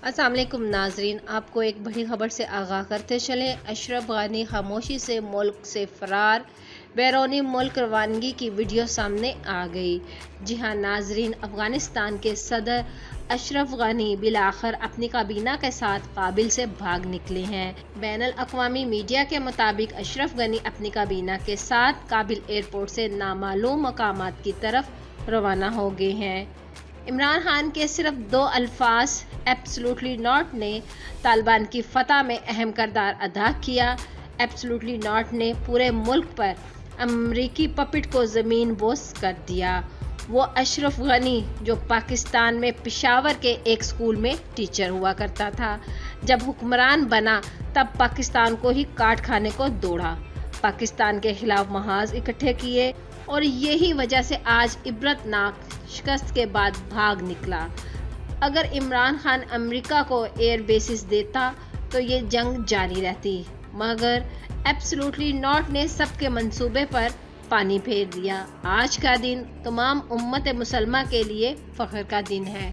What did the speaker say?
अस्सलाम वालेकुम नाजरीन, आपको एक बड़ी खबर से आगाह करते चलें। अशरफ गनी खामोशी से मुल्क से फरार, बैरूनी मुल्क रवानगी की वीडियो सामने आ गई। जी हाँ नाजरीन, अफगानिस्तान के सदर अशरफ गनी बिलाखिर अपनी काबीना के साथ काबिल से भाग निकले हैं। बैनुल अक़वामी मीडिया के मुताबिक अशरफ गनी अपनी काबीना के साथ काबिल एयरपोर्ट से नामालूम मकामात की तरफ रवाना हो गए हैं। इमरान खान के सिर्फ 2 अल्फाज एब्सोल्युटली नॉट ने तालिबान की फतह में अहम किरदार अदा किया। एब्सोल्युटली नॉट ने पूरे मुल्क पर अमरीकी पपेट को ज़मीन बोस कर दिया। वो अशरफ गनी जो पाकिस्तान में पेशावर के एक स्कूल में टीचर हुआ करता था, जब हुक्मरान बना तब पाकिस्तान को ही काट खाने को दौड़ा, पाकिस्तान के खिलाफ महाज इकट्ठे किए और यही वजह से आज इबरतनाक शिकस्त के बाद भाग निकला। अगर इमरान खान अमेरिका को एयर बेसिस देता तो ये जंग जारी रहती, मगर एब्सोल्युटली नॉट ने सबके मंसूबे पर पानी फेर दिया। आज का दिन तमाम उम्मत मुसलमा के लिए फ़ख्र का दिन है।